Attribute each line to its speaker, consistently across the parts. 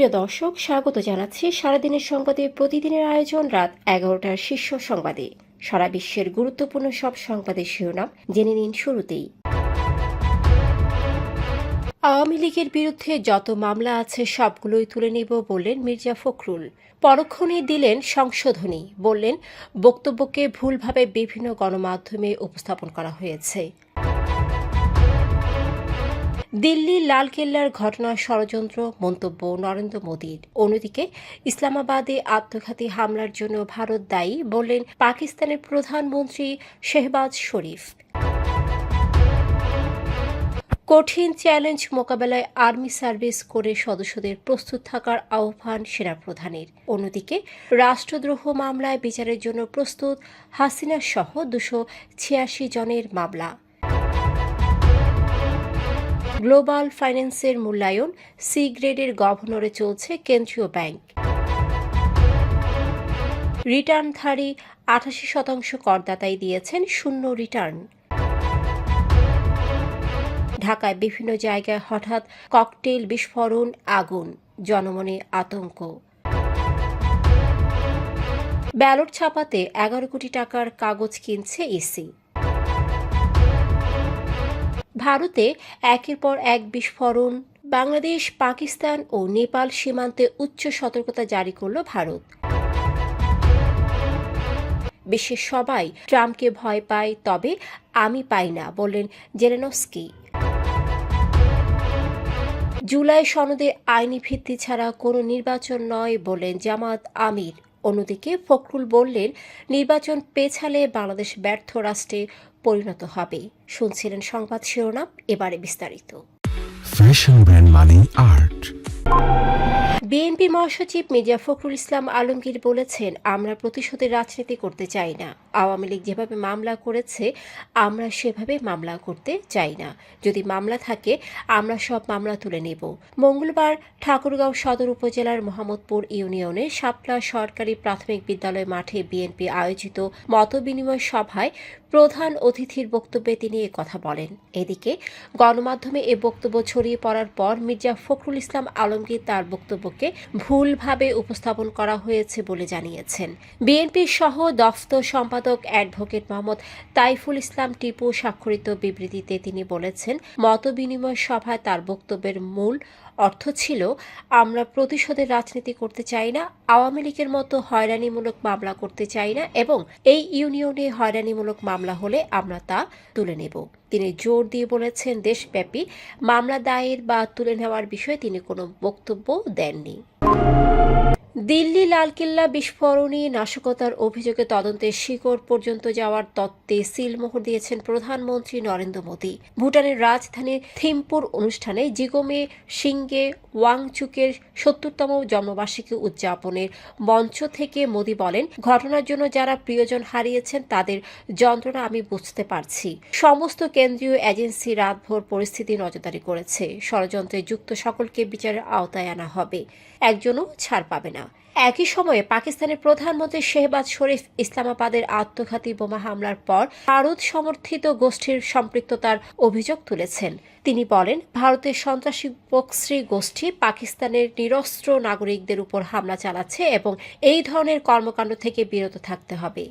Speaker 1: প্রিয় দর্শক, স্বাগত জানাচ্ছি সারাদিনের সংবাদে প্রতিদিনের আয়োজন রাত 11টার শীর্ষ সংবাদে। সারা বিশ্বের গুরুত্বপূর্ণ সব সংবাদের শিরোনাম জেনে নিন শুরুতেই। আওয়ামী লীগের বিরুদ্ধে যত মামলা আছে সবগুলোই তুলে নেব বললেন মির্জা ফখরুল। পরক্ষণে দিলেন সংশোধনী, বললেন বক্তব্যকে ভুলভাবে বিভিন্ন গণমাধ্যমে উপস্থাপন করা হয়েছে। দিল্লি লালকেল্লার ঘটনার ষড়যন্ত্র, মন্তব্য নরেন্দ্র মোদীর। অন্যদিকে ইসলামাবাদে আত্মঘাতী হামলার জন্য ভারত দায়ী বললেন পাকিস্তানের প্রধানমন্ত্রী শেহবাজ শরীফ। কঠিন চ্যালেঞ্জ মোকাবেলায় আর্মি সার্ভিস করে সদস্যদের প্রস্তুত থাকার আহ্বান সেনাপ্রধানের। অন্যদিকে রাষ্ট্রদ্রোহ মামলায় বিচারের জন্য প্রস্তুত হাসিনা সহ 286 জনের মামলা। গ্লোবাল ফাইন্যান্সের মূল্যায়ন সি গ্রেডের গভর্নরে চলছে কেন্দ্রীয় ব্যাংক। রিটার্নধারী 88% করদাতাই দিয়েছেন শূন্য রিটার্ন। ঢাকায় বিভিন্ন জায়গায় হঠাৎ ককটেল বিস্ফোরণ, আগুন, জনমনে আতঙ্ক। ব্যালট ছাপাতে 11 কোটি টাকার কাগজ কিনছে ইসি। ভারতে একের পর এক বিস্ফোরণ। বাংলাদেশ, পাকিস্তান ও নেপাল সীমান্তে উচ্চ সতর্কতা জারি করল ভারত। বিশ্বের সবাই ট্রাম্পকে ভয় পায়, তবে আমি পাই না বললেন জেলেনস্কি। জুলাই সনদে আইনি ভিত্তি ছাড়া কোনো নির্বাচন নয় বললেন জামাত আমির। অন্যদিকে ফখরুল বললেন নির্বাচন পেছালে বাংলাদেশ ব্যর্থ রাষ্ট্রে পরিণত হবে। শুনছিলেন সংবাদ শিরোনাম, এবারে বিস্তারিত।
Speaker 2: ফ্যাশন ব্র্যান্ড মানে আর্ট।
Speaker 1: বিএনপি মহাসচিব মির্জা ফখরুল ইসলাম আলমগীর বলেছেন, আমরা প্রতিশোধের রাজনীতি করতে চাই না। আওয়ামী লীগ যেভাবে মামলা করেছে আমরা সেভাবে মামলা করতে চাই না। যদি মামলা থাকে আমরা সব মামলা তুলে নেব। মঙ্গলবার ঠাকুরগাঁও সদর উপজেলার মোহাম্মদপুর ইউনিয়নের শাপলা সরকারি প্রাথমিক বিদ্যালয় মাঠে বিএনপি আয়োজিত মতবিনিময় সভায় প্রধান অতিথির বক্তব্যে তিনি কথা বলেন। এদিকে গণমাধ্যমে এ বক্তব্য ছড়িয়ে পড়ার পর মির্জা ফখরুল ইসলাম আলমগীর তার বক্তব্যকে ভুলভাবে উপস্থাপন করা হয়েছে বলে জানিয়েছেন। বিএনপির সহ দফতর সম্পাদক অ্যাডভোকেট মোহাম্মদ তাইফুল ইসলাম টিপু স্বাক্ষরিত বিবৃতিতে তিনি বলেছেন, মতবিনিময় সভায় তার বক্তব্যের মূল অর্থ ছিল, আমরা প্রতিশোধের রাজনীতি করতে চাই না, আওয়ামী লীগের মতো হয়রানিমূলক মামলা করতে চাই না এবং এই ইউনিয়নে হয়রানিমূলক মামলা হলে আমরা তা তুলে নেব। তিনি জোর দিয়ে বলেছেন, দেশব্যাপী মামলা দায়ের বা তুলে নেওয়ার বিষয়ে তিনি কোনো বক্তব্য দেননি। দিল্লি লালকেল্লা বিস্ফোরণে নাশকতার অভিযোগে তদন্তের শিকড় পর্যন্ত যাওয়ার তত্ত্বে সিলমোহর দিয়েছেন প্রধানমন্ত্রী নরেন্দ্র মোদী। ভুটানের রাজধানী থিম্পুর অনুষ্ঠানে জিগমে সিংগে ওয়াংচুকের 70তম জন্মবার্ষিকী উদযাপনের মঞ্চ থেকে মোদী বলেন, ঘটনার জন্য যারা প্রিয়জন হারিয়েছেন তাদের যন্ত্রণা আমি বুঝতে পারছি। সমস্ত কেন্দ্রীয় এজেন্সি রাতভর পরিস্থিতি নজরদারি করেছে। ষড়যন্ত্রে যুক্ত সকলকে বিচারের আওতায় আনা হবে, একজনও ছাড় পাবে না। একই সময়ে পাকিস্তানের প্রধানমন্ত্রী শেহবাজ শরীফ ইসলামাবাদের আত্মঘাতী বোমা হামলার পর ভারত সমর্থিত গোষ্ঠীর সম্পৃক্ততার অভিযোগ তুলেছেন। তিনি বলেন, ভারতের সন্ত্রাসী বক্সি গোষ্ঠী পাকিস্তানের নিরস্ত্র নাগরিকদের উপর হামলা চালাচ্ছে এবং এই ধরনের কর্মকাণ্ড থেকে বিরত থাকতে হবে।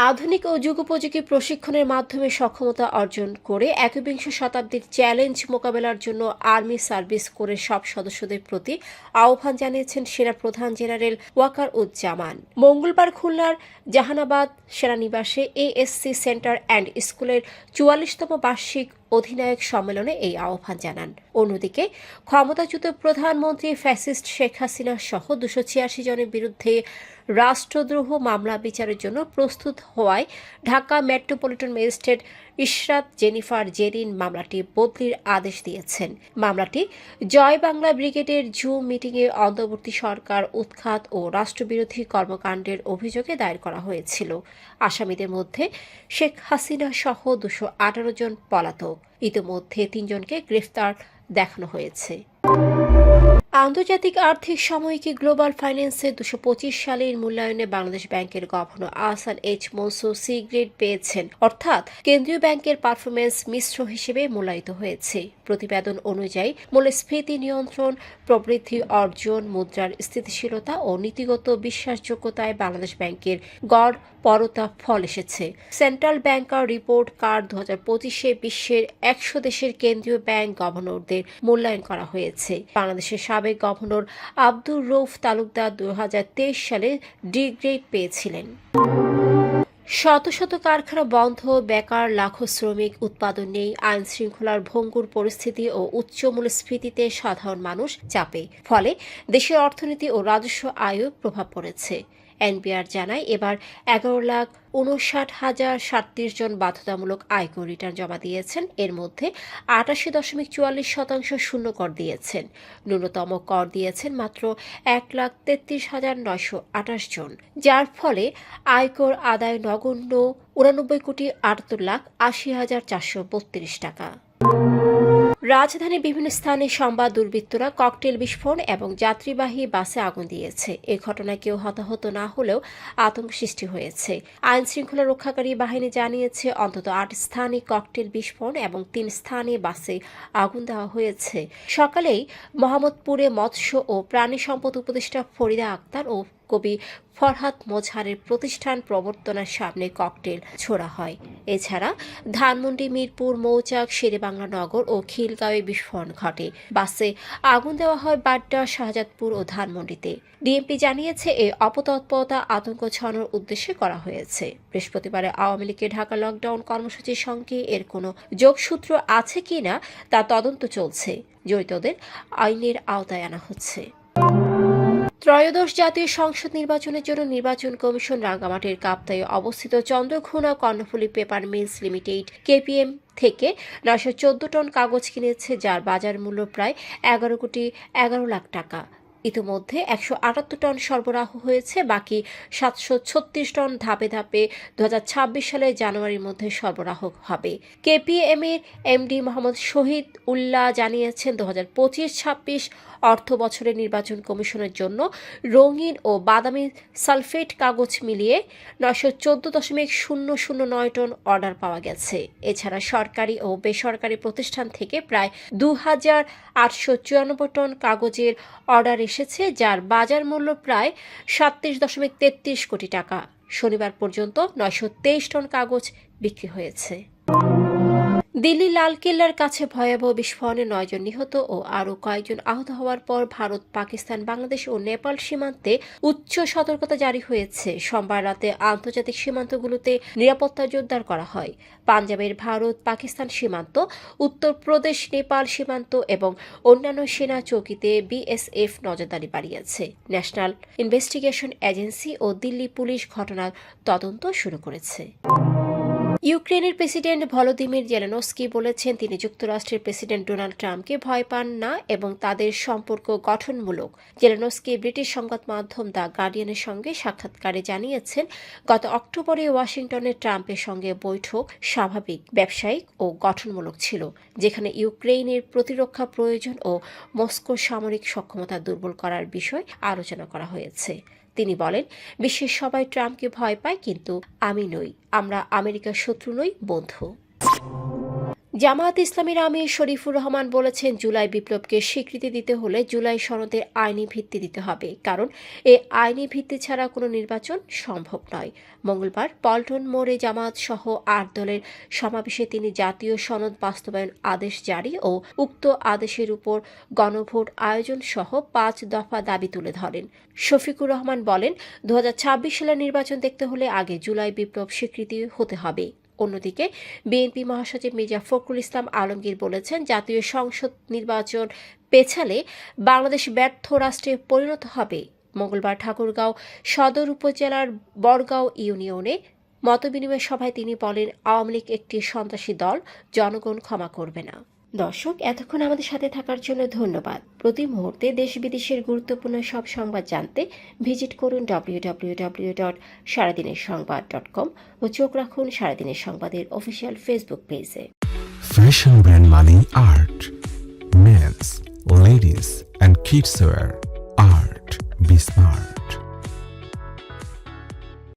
Speaker 1: আধুনিক ও যুগোপযোগী প্রশিক্ষণের মাধ্যমে সক্ষমতা অর্জন করে একবিংশ শতাব্দীর চ্যালেঞ্জ মোকাবেলার জন্য আর্মি সার্ভিস করে সব সদস্যদের প্রতি আহ্বান জানিয়েছেন সেনাপ্রধান জেনারেল ওয়াকার উজ্জামান। মঙ্গলবার খুলনার জাহানাবাদ সেনানিবাসে এএসসি সেন্টার অ্যান্ড স্কুলের 44তম বার্ষিক অধিনায়ক সম্মেলনে এই আহ্বান জানান। অন্যদিকে ক্ষমতাচ্যুত প্রধানমন্ত্রী ফ্যাসিস্ট শেখ হাসিনা সহ 286 জনের বিরুদ্ধে রাষ্ট্রদ্রোহ মামলা বিচারের জন্য প্রস্তুত হওয়ায় Dhaka metropolitan magistrate Ishrat Jennifer Jerin মামলাটি বদলির আদেশ দিয়েছেন। মামলাটি জয় বাংলা ব্রিগেডের জুম মিটিংয়ে অন্তর্বর্তী সরকার উৎখাত ও রাষ্ট্রবিরোধী কর্মকাণ্ডের অভিযোগে দায়ের করা হয়েছিল। আসামিদের মধ্যে শেখ হাসিনা সহ 218 জন পলাতক। ইতিমধ্যে 3 জনকে গ্রেফতার দেখানো হয়েছে। আন্তর্জাতিক আর্থিক সাময়িকী গ্লোবাল ফাইন্যান্সের ২২৫ সালের মূল্যায়নে বাংলাদেশ ব্যাংকের governor Ahsan H Mansur C grade পেয়েছেন, অর্থাৎ কেন্দ্রীয় ব্যাংকের পারফরমেন্স মিশ্র হিসেবে মূল্যায়িত হয়েছে। প্রতিবেদন অনুযায়ী মূল্যস্ফীতি নিয়ন্ত্রণ, প্রবৃদ্ধি অর্জন, মুদ্রার স্থিতিশীলতা ও নীতিগত বিশ্বাসযোগ্যতায় বাংলাদেশ ব্যাংকের গড় পরতা ফল এসেছে। সেন্ট্রাল ব্যাংকার রিপোর্ট কার্ড ২০২৫-এ বিশ্বের ১০০ দেশের কেন্দ্রীয় ব্যাংক গভর্নরদের মূল্যায়ন করা হয়েছে। বাংলাদেশের সাবেক গভর্নর আব্দুর রউফ তালুকদার ২০২৩ সালে ডি গ্রেড পেয়েছিলেন। শত শত কারখানা বন্ধ, বেকার লাখো শ্রমিক, উৎপাদন নেই, আইন শৃঙ্খলার ভঙ্গুর পরিস্থিতি ও উচ্চ মূল্যস্ফীতিতে সাধারণ মানুষ চাপে। ফলে দেশের অর্থনীতি ও রাজস্ব আয়েও প্রভাব পড়েছে। এনবিআর জানায় এবার ১১,৫৯,০৩৭ জন বাধ্যতামূলক আয়কর রিটার্ন জমা দিয়েছেন। এর মধ্যে ৮৮.৪৪% শূন্য কর দিয়েছেন। ন্যূনতম কর দিয়েছেন মাত্র ১,৩৩,৯২৮ জন, যার ফলে আয়কর আদায় নগণ্য ৮৯,৭৮,৮০,৪৩২ টাকা। রাজধানীর বিভিন্ন স্থানে সোমবার দুর্বৃত্তরা ককটেল বিস্ফোরণ এবং যাত্রীবাহী বাসে আগুন দিয়েছে। এ ঘটনায় কেউ হতাহত না হলেও আতঙ্ক সৃষ্টি হয়েছে। আইন শৃঙ্খলা রক্ষাকারী বাহিনী জানিয়েছে অন্তত ৮ স্থানে ককটেল বিস্ফোরণ এবং ৩ স্থানে বাসে আগুন দেওয়া হয়েছে। সকালেই মোহাম্মদপুরে মৎস্য ও প্রাণী সম্পদ উপদেষ্টা ফরিদা আক্তার ও কবি ফরহাদ মোজহারের প্রতিষ্ঠান প্রবর্তনার সামনে ককটেল ছোড়া হয়। এছাড়া ধানমন্ডি, মিরপুর, মৌচাক, শেরেবাংলা নগর ও খিলগাঁওয়ে বিস্ফোরণ ঘটে। বাসে আগুন দেওয়া হয় বাড্ডা, শাহজাদপুর ও ধানমন্ডিতে। ডিএমপি জানিয়েছে এই অপতৎপরতা আতঙ্ক ছড়ানোর উদ্দেশ্যে করা হয়েছে। বৃহস্পতিবারে আওয়ামী লীগের ঢাকা লকডাউন কর্মসূচির সঙ্গে এর কোনো যোগসূত্র আছে কিনা তা তদন্ত চলছে। জড়িতদের আইনের আওতায় আনা হচ্ছে। ত্রয়োদশ জাতীয় সংসদ নির্বাচনের জন্য নির্বাচন কমিশন রাঙ্গামাটির কাপ্তায়ে অবস্থিত Chandraghona Karnaphuli paper mills limited KPM থেকে ৯১৪ টন কাগজ কিনেছে, যার বাজার মূল্য প্রায় ১১,১১,০০,০০০ টাকা। ইতিমধ্যে ১৭৮ টন সরবরাহ হয়েছে। বাকি ৭৩৬ টন ধাপে ধাপে ২০২৬ সালের জানুয়ারির মধ্যে সরবরাহ হবে। কেপিএম এর এমডি মোহাম্মদ শহীদ উল্লাহ জানিয়েছেন ২০২৫-২৬ অর্থ বছরের নির্বাচন কমিশনের জন্য রঙিন ও বাদামি সালফেট কাগজ মিলিয়ে ৯১৪.০০৯ টন অর্ডার পাওয়া গেছে। এছাড়া সরকারি ও বেসরকারি প্রতিষ্ঠান থেকে প্রায় ২,৮৯৪ টন কাগজের অর্ডার এসেছে, যার বাজার মূল্য প্রায় ৩৭.৩৩ কোটি টাকা। শনিবার পর্যন্ত ৯২৩ টন কাগজ বিক্রি হয়েছে। দিল্লি লালকেল্লার কাছে ভয়াবহ বিস্ফোরণে ৯ জন নিহত ও আরও কয়েকজন আহত হওয়ার পর ভারত, পাকিস্তান, বাংলাদেশ ও নেপাল সীমান্তে উচ্চ সতর্কতা জারি হয়েছে। সোমবার রাতে আন্তর্জাতিক সীমান্তগুলোতে নিরাপত্তা জোরদার করা হয়। পাঞ্জাবের ভারত পাকিস্তান সীমান্ত, উত্তরপ্রদেশ নেপাল সীমান্ত এবং অন্যান্য সেনা চৌকিতে বিএসএফ নজরদারি বাড়িয়েছে। ন্যাশনাল ইনভেস্টিগেশন এজেন্সি ও দিল্লি পুলিশ ঘটনার তদন্ত শুরু করেছে। ইউক্রেনের প্রেসিডেন্ট ভলোদিমির জেলেনস্কি বলেছেন তিনি যুক্তরাষ্ট্রের প্রেসিডেন্ট ডোনাল্ড ট্রাম্পকে ভয় পান না এবং তাদের সম্পর্ক গঠনমূলক। জেলেনস্কি ব্রিটিশ সংবাদ মাধ্যম দ্য গার্ডিয়ানের সঙ্গে সাক্ষাৎকারে জানিয়েছেন, গত অক্টোবরে ওয়াশিংটনে ট্রাম্পের সঙ্গে বৈঠক স্বাভাবিক, ব্যবসায়িক ও গঠনমূলক ছিল, যেখানে ইউক্রেনের প্রতিরক্ষা প্রয়োজন ও মস্কোর সামরিক সক্ষমতা দুর্বল করার বিষয় আলোচনা করা হয়েছে। তিনি বলেন, বিশ্বের সবাই ট্রাম্পকে ভয় পায়, কিন্তু আমি নই। আমরা আমেরিকার শত্রু নই, বন্ধু। জামায়াত ইসলামীর আমির শরীফুর রহমান বলেছেন, জুলাই বিপ্লবকে স্বীকৃতি দিতে হলে জুলাই সনদের আইনি ভিত্তি দিতে হবে, কারণ এই আইনি ভিত্তি ছাড়া কোনো নির্বাচন সম্ভব নয়। মঙ্গলবার পল্টন মোড়ে জামায়াত সহ ৮ দলের সমাবেশে তিনি জাতীয় সনদ বাস্তবায়ন আদেশ জারি ও উক্ত আদেশের উপর গণভোট আয়োজন সহ ৫ দফা দাবি তুলে ধরেন। শফিকুর রহমান বলেন, ২০২৬ সালের নির্বাচন দেখতে হলে আগে জুলাই বিপ্লব স্বীকৃতি হতে হবে। অন্যদিকে বিএনপি মহাসচিব মির্জা ফখরুল ইসলাম আলমগীর বলেছেন, জাতীয় সংসদ নির্বাচন পেছালে বাংলাদেশ ব্যর্থ রাষ্ট্রে পরিণত হবে। মঙ্গলবার ঠাকুরগাঁও সদর উপজেলার বড়গাঁও ইউনিয়নে মতবিনিময় সভায় তিনি বলেন, আওয়ামী লীগ একটি সন্ত্রাসী দল, জনগণ ক্ষমা করবে না। দর্শক, এতক্ষণ আমাদের সাথে থাকার জন্য ধন্যবাদ। প্রতি মুহূর্তে দেশ বিদেশের গুরুত্বপূর্ণ সব সংবাদ জানতে ভিজিট করুন www.সারাদিনেরসংবাদ.com ও চোখ রাখুন সারাদিনের সংবাদের অফিসিয়াল ফেসবুক পেজে।
Speaker 2: Fashion brand money art. Men's, ladies and kids wear. Art. Be smart.